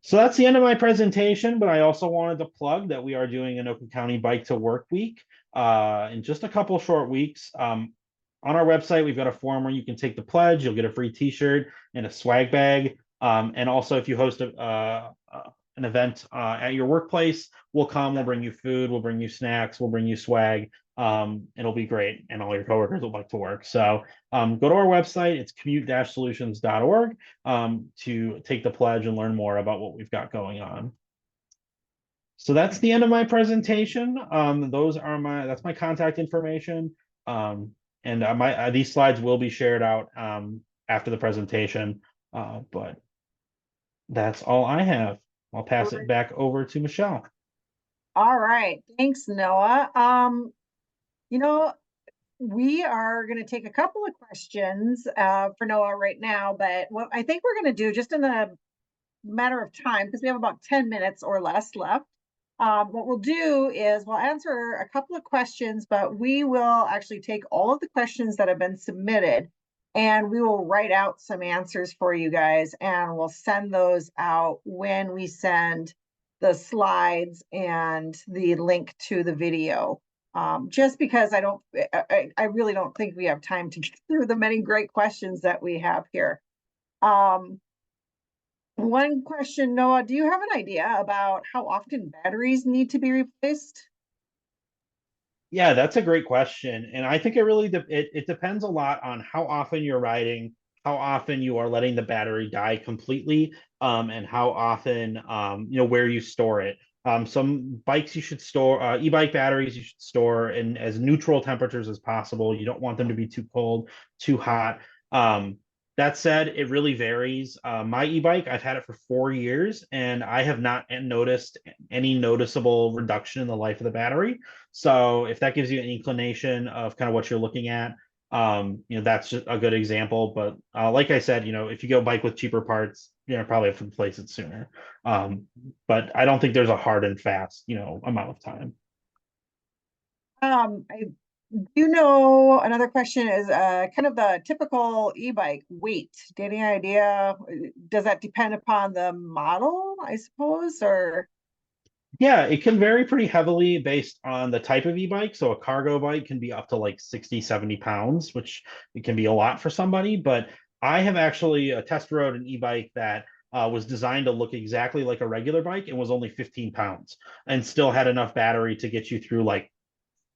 So that's the end of my presentation, but I also wanted to plug that we are doing an Anoka County Bike to Work Week in just a couple short weeks. On our website, we've got a form where you can take the pledge. You'll get a free T-shirt and a swag bag. And also, if you host an event at your workplace, we'll come. We'll bring you food. We'll bring you snacks. We'll bring you swag. It'll be great, and all your coworkers will like to work. So go to our website. It's commute-solutions.org to take the pledge and learn more about what we've got going on. So that's the end of my presentation. That's my contact information. And these slides will be shared out after the presentation. But that's all I have. I'll pass it back over to Michelle. All right, thanks, Noah. We are going to take a couple of questions for Noah right now, but what I think we're going to do, just in the matter of time, because we have about 10 minutes or less left, what we'll do is we'll answer a couple of questions, but we will actually take all of the questions that have been submitted and we will write out some answers for you guys, and we'll send those out when we send the slides and the link to the video. Just because I really don't think we have time to get through the many great questions that we have here. One question, Noah, do you have an idea about how often batteries need to be replaced? Yeah, that's a great question. And I think it depends a lot on how often you're riding, how often you are letting the battery die completely, and how often where you store it. Some bikes you should store e-bike batteries you should store in as neutral temperatures as possible. You don't want them to be too cold, too hot. That said, it really varies. My e-bike, I've had it for 4 years, and I have not noticed any noticeable reduction in the life of the battery. So if that gives you an inclination of kind of what you're looking at, that's just a good example. But like I said, if you go bike with cheaper parts, probably have to replace it sooner. But I don't think there's a hard and fast, amount of time. Another question is kind of the typical e-bike weight. Do you have any idea? Does that depend upon the model, I suppose, or? Yeah, it can vary pretty heavily based on the type of e-bike. So a cargo bike can be up to like 60, 70 pounds, which it can be a lot for somebody. But I have actually test rode an e-bike that was designed to look exactly like a regular bike and was only 15 pounds and still had enough battery to get you through like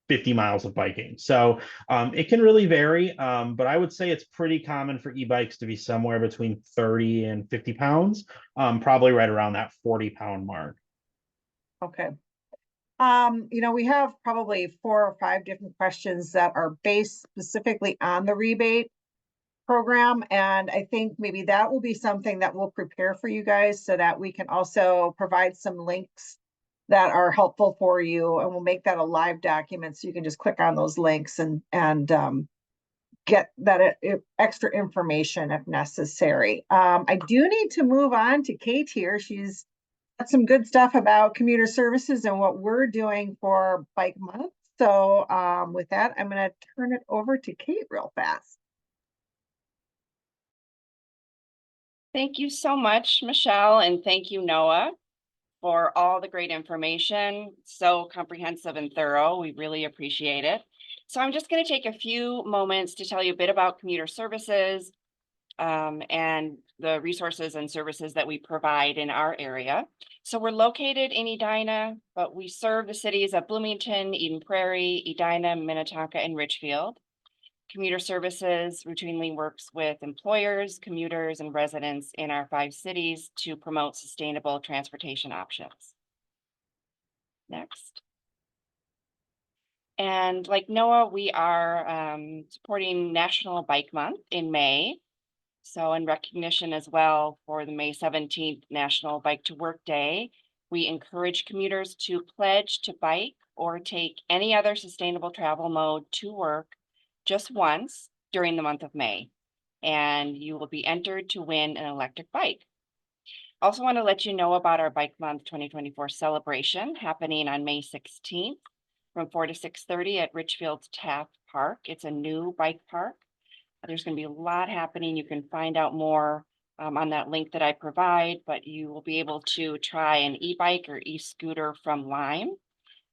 50 miles of biking. So it can really vary, but I would say it's pretty common for e-bikes to be somewhere between 30 and 50 pounds, probably right around that 40-pound mark. Okay. We have probably 4 or 5 different questions that are based specifically on the rebate program. And I think maybe that will be something that we'll prepare for you guys so that we can also provide some links that are helpful for you. And we'll make that a live document so you can just click on those links and get that extra information if necessary. I do need to move on to Kate here. She's got some good stuff about commuter services and what we're doing for Bike Month. So with that, I'm going to turn it over to Kate real fast. Thank you so much, Michelle, and thank you, Noah, for all the great information. So comprehensive and thorough. We really appreciate it. So I'm just going to take a few moments to tell you a bit about commuter services, and the resources and services that we provide in our area. So we're located in Edina, but we serve the cities of Bloomington, Eden Prairie, Edina, Minnetonka, and Richfield. Commuter Services routinely works with employers, commuters, and residents in our 5 cities to promote sustainable transportation options. Next. And like Noah, we are supporting National Bike Month in May. So in recognition as well for the May 17th National Bike to Work Day, we encourage commuters to pledge to bike or take any other sustainable travel mode to work just once during the month of May. And you will be entered to win an electric bike. Also want to let you know about our Bike Month 2024 celebration happening on May 16th from 4 to 6:30 at Richfield's Taft Park. It's a new bike park. There's going to be a lot happening. You can find out more on that link that I provide, but you will be able to try an e-bike or e-scooter from Lime.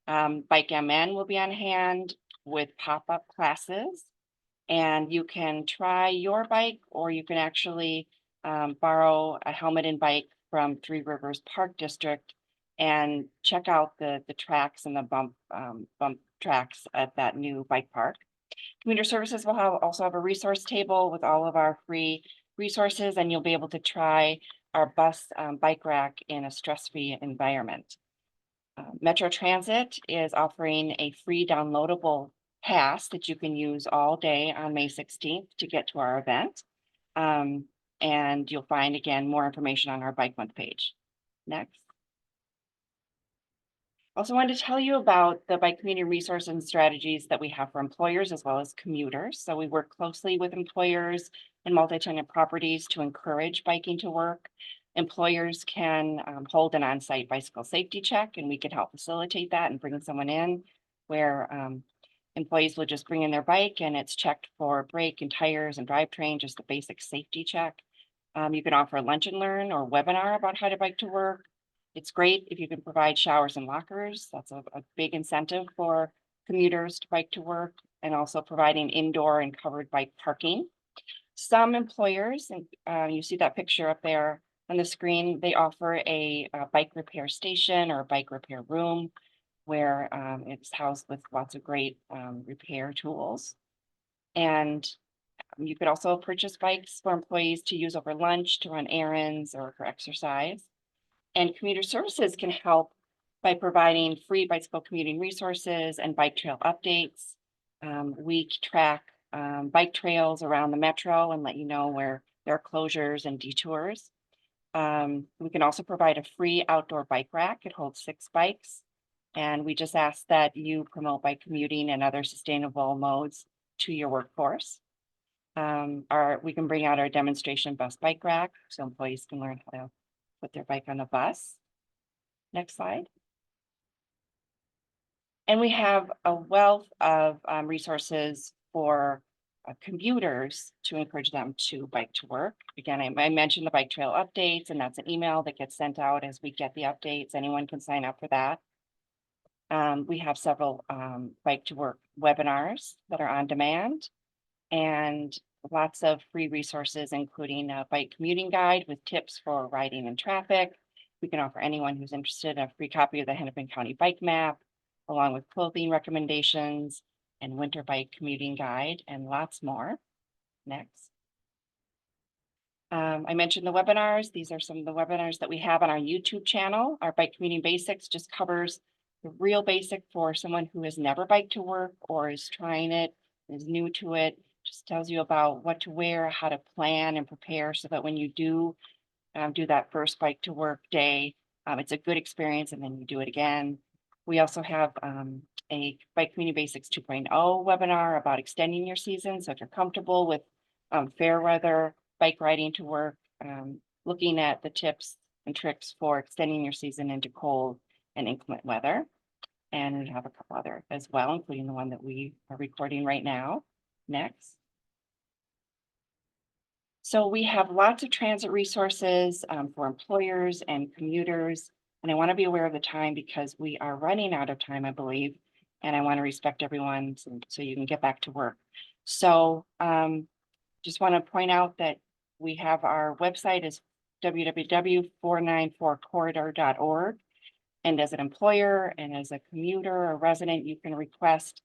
Bike MN will be on hand with pop-up classes, and you can try your bike, or you can actually borrow a helmet and bike from Three Rivers Park District and check out the tracks and the bump tracks at that new bike park. Commuter Services will also have a resource table with all of our free resources, and you'll be able to try our bus bike rack in a stress-free environment. Metro Transit is offering a free downloadable pass that you can use all day on May 16th to get to our event. And you'll find, again, more information on our Bike Month page. Next. Also wanted to tell you about the bike community resource and strategies that we have for employers as well as commuters. So we work closely with employers and multi-tenant properties to encourage biking to work. Employers can hold an on-site bicycle safety check, and we can help facilitate that and bring someone in where employees will just bring in their bike and it's checked for brake and tires and drivetrain, just the basic safety check. You can offer a lunch and learn or webinar about how to bike to work. It's great if you can provide showers and lockers. That's a big incentive for commuters to bike to work, and also providing indoor and covered bike parking. Some employers, and you see that picture up there on the screen, they offer a bike repair station or a bike repair room where it's housed with lots of great repair tools. And you could also purchase bikes for employees to use over lunch, to run errands, or for exercise. And Commuter Services can help by providing free bicycle commuting resources and bike trail updates. We track bike trails around the metro and let you know where there are closures and detours. We can also provide a free outdoor bike rack. It holds 6 bikes. And we just ask that you promote bike commuting and other sustainable modes to your workforce. We can bring out our demonstration bus bike rack so employees can learn how to put their bike on the bus. Next slide. And we have a wealth of resources for commuters to encourage them to bike to work. Again, I mentioned the bike trail updates, and that's an email that gets sent out as we get the updates. Anyone can sign up for that. We have several bike to work webinars that are on demand, and lots of free resources, including a bike commuting guide with tips for riding in traffic. We can offer anyone who's interested a free copy of the Hennepin County Bike Map, along with clothing recommendations and winter bike commuting guide, and lots more. Next. I mentioned the webinars. These are some of the webinars that we have on our YouTube channel. Our Bike Commuting Basics just covers the real basic for someone who has never biked to work or is trying it, is new to it. Just tells you about what to wear, how to plan and prepare so that when you do that first bike to work day, it's a good experience, and then you do it again. We also have a Bike Community Basics 2.0 webinar about extending your season. So if you're comfortable with fair weather bike riding to work, looking at the tips and tricks for extending your season into cold and inclement weather. And we have a couple other as well, including the one that we are recording right now. Next. So we have lots of transit resources for employers and commuters. And I want to be aware of the time because we are running out of time, I believe. And I want to respect everyone so you can get back to work. So just want to point out that we have our website is www.494corridor.org. And as an employer and as a commuter or resident, you can request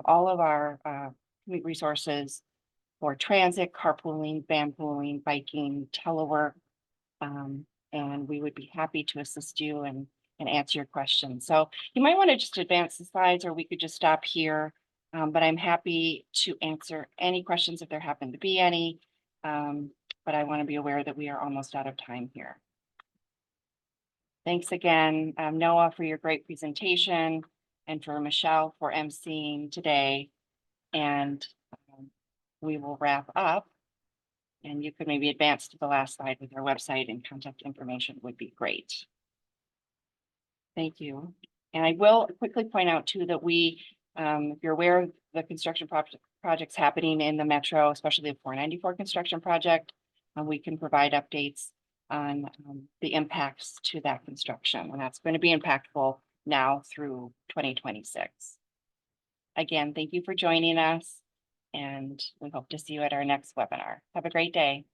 all of our commute resources for transit, carpooling, vanpooling, biking, telework. And we would be happy to assist you and answer your questions. So you might want to just advance the slides, or we could just stop here. But I'm happy to answer any questions if there happen to be any. But I want to be aware that we are almost out of time here. Thanks again, Noah, for your great presentation, and for Michelle for emceeing today. And we will wrap up. And you could maybe advance to the last slide with our website and contact information would be great. Thank you. And I will quickly point out too that we, if you're aware of the construction projects happening in the metro, especially the 494 construction project, we can provide updates on the impacts to that construction. And that's going to be impactful now through 2026. Again, thank you for joining us, and we hope to see you at our next webinar. Have a great day.